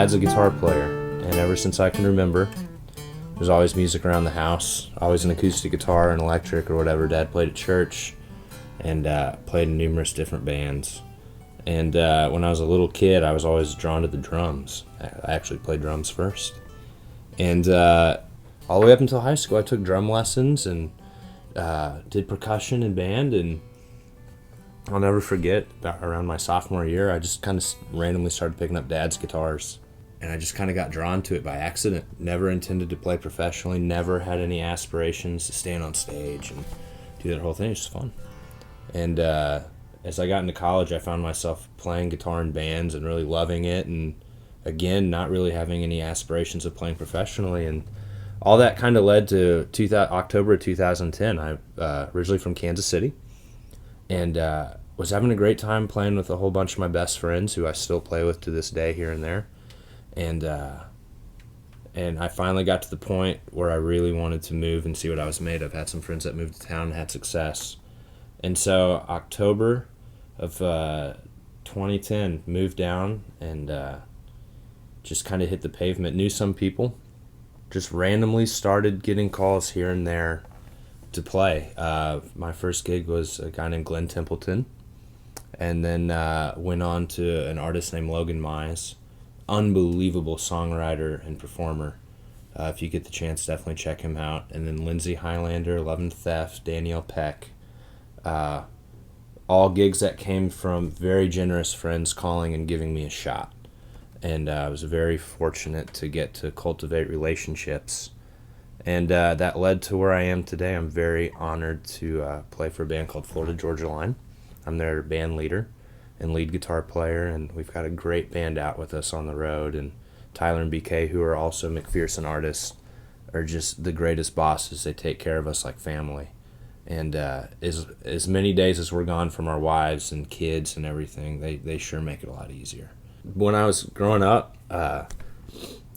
Dad's a guitar player, and ever since I can remember, there's always music around the house, always an acoustic guitar, an electric, or whatever. Dad played at church and played in numerous different bands. And when I was a little kid, I was always drawn to the drums. I actually played drums first. And all the way up until high school, I took drum lessons and did percussion in band. And I'll never forget, around my sophomore year, I just kind of randomly started picking up Dad's guitars. And I just kind of got drawn to it by accident. Never intended to play professionally, never had any aspirations to stand on stage and do that whole thing. It's just fun. And as I got into college, I found myself playing guitar in bands and really loving it. And again, not really having any aspirations of playing professionally. And all that kind of led to October of 2010. I'm originally from Kansas City. And was having a great time playing with a whole bunch of my best friends who I still play with to this day here and there. And I finally got to the point where I really wanted to move and see what I was made of. Had some friends that moved to town and had success. And so October of 2010, moved down and just kind of hit the pavement. Knew some people. Just randomly started getting calls here and there to play. My first gig was a guy named Glenn Templeton. And then went on to an artist named Logan Mize. Unbelievable songwriter and performer. If you get the chance, definitely check him out. And then Lindsay Highlander, Love and Theft, Danielle Peck. All gigs that came from very generous friends calling and giving me a shot. And I was very fortunate to get to cultivate relationships. And that led to where I am today. I'm very honored to play for a band called Florida Georgia Line. I'm their band leader and lead guitar player, and we've got a great band out with us on the road. And Tyler and BK, who are also McPherson artists, are just the greatest bosses. They take care of us like family. And as many days as we're gone from our wives and kids and everything, they sure make it a lot easier. When I was growing up,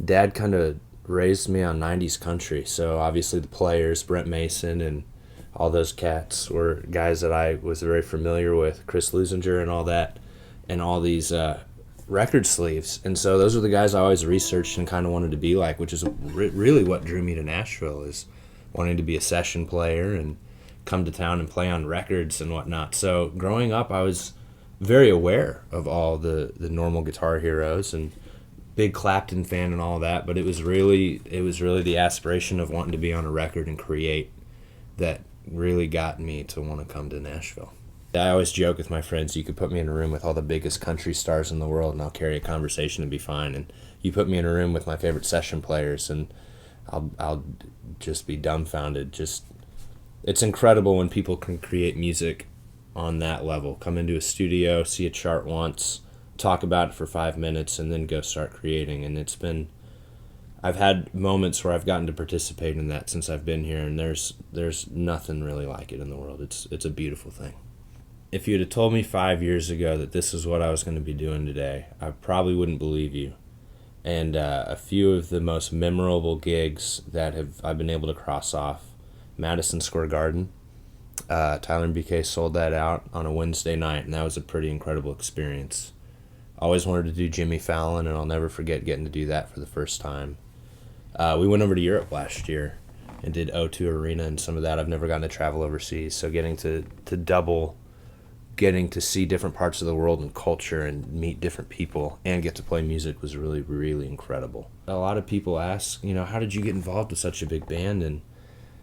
Dad kind of raised me on 90s country. So obviously the Players, Brent Mason, and all those cats were guys that I was very familiar with, Chris Lusinger and all that, and all these record sleeves. And so those are the guys I always researched and kind of wanted to be like, which is really what drew me to Nashville, is wanting to be a session player and come to town and play on records and whatnot. So growing up, I was very aware of all the normal guitar heroes and big Clapton fan and all that, but it was really the aspiration of wanting to be on a record and create that really got me to want to come to Nashville. I always joke with my friends, you could put me in a room with all the biggest country stars in the world and I'll carry a conversation and be fine. And you put me in a room with my favorite session players and I'll just be dumbfounded. It's incredible when people can create music on that level. Come into a studio, see a chart once, talk about it for 5 minutes, and then go start creating. And I've had moments where I've gotten to participate in that since I've been here, and there's nothing really like it in the world. It's a beautiful thing. If you'd have told me 5 years ago that this is what I was going to be doing today, I probably wouldn't believe you. And a few of the most memorable gigs that I've been able to cross off: Madison Square Garden. Tyler and BK sold that out on a Wednesday night, and that was a pretty incredible experience. Always wanted to do Jimmy Fallon, and I'll never forget getting to do that for the first time. We went over to Europe last year and did O2 Arena, and some of that I've never gotten to travel overseas. So getting to see different parts of the world and culture and meet different people and get to play music was really, really incredible. A lot of people ask, how did you get involved with such a big band? And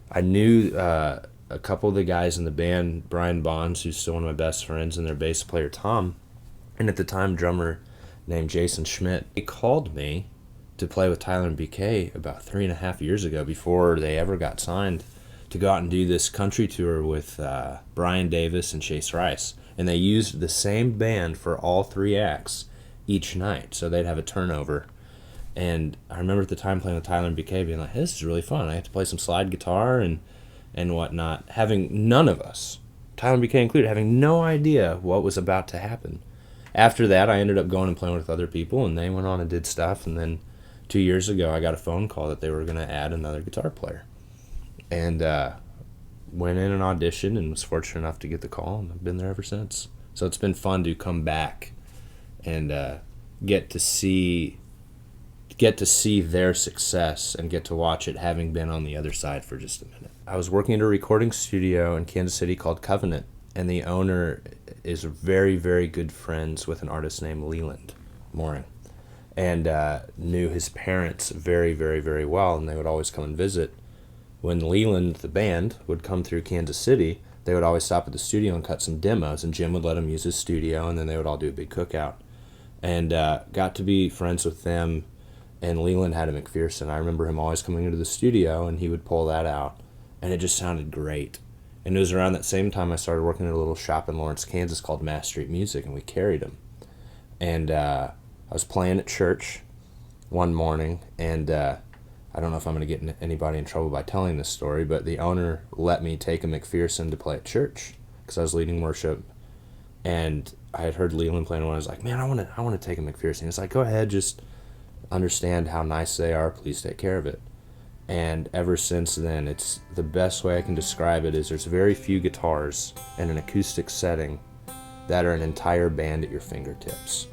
I knew a couple of the guys in the band, Brian Bonds, who's still one of my best friends, and their bass player, Tom, and at the time drummer named Jason Schmidt. They called me to play with Tyler and BK about 3.5 years ago, before they ever got signed, to go out and do this country tour with Brian Davis and Chase Rice. And they used the same band for all 3 acts each night, so they'd have a turnover. And I remember at the time playing with Tyler and BK being like, this is really fun. I have to play some slide guitar and whatnot, having none of us, Tyler and BK included, having no idea what was about to happen. After that, I ended up going and playing with other people, and they went on and did stuff. And then 2 years ago, I got a phone call that they were going to add another guitar player. And went in and auditioned and was fortunate enough to get the call, and I've been there ever since. So it's been fun to come back and get to see get to see their success and get to watch it, having been on the other side for just a minute. I was working at a recording studio in Kansas City called Covenant, and the owner is very, very good friends with an artist named Leland Mooring, and knew his parents very, very, very well, and they would always come and visit. When Leland, the band, would come through Kansas City, they would always stop at the studio and cut some demos, and Jim would let them use his studio, and then they would all do a big cookout. And got to be friends with them, and Leland had a McPherson. I remember him always coming into the studio, and he would pull that out, and it just sounded great. And it was around that same time I started working at a little shop in Lawrence, Kansas called Mass Street Music, and we carried him. And I was playing at church one morning, and I don't know if I'm going to get anybody in trouble by telling this story, but the owner let me take a McPherson to play at church because I was leading worship, and I had heard Leland playing one. I was like, man, I want to take a McPherson. He's like, go ahead, just understand how nice they are. Please take care of it. And ever since then, it's the best way I can describe it is there's very few guitars in an acoustic setting that are an entire band at your fingertips.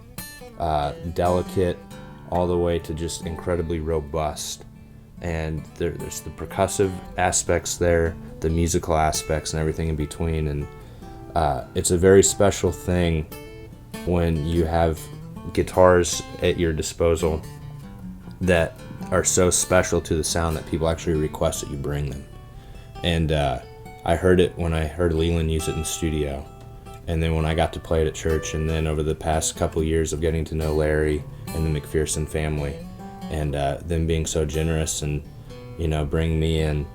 Delicate all the way to just incredibly robust. And there's the percussive aspects there, the musical aspects, and everything in between. And it's a very special thing when you have guitars at your disposal that are so special to the sound that people actually request that you bring them. And I heard it when I heard Leland use it in the studio, and then when I got to play it at church, and then over the past couple years of getting to know Larry and the McPherson family, and them being so generous and bring me in,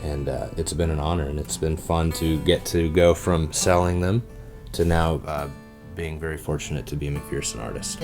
and it's been an honor, and it's been fun to get to go from selling them to now being very fortunate to be a McPherson artist.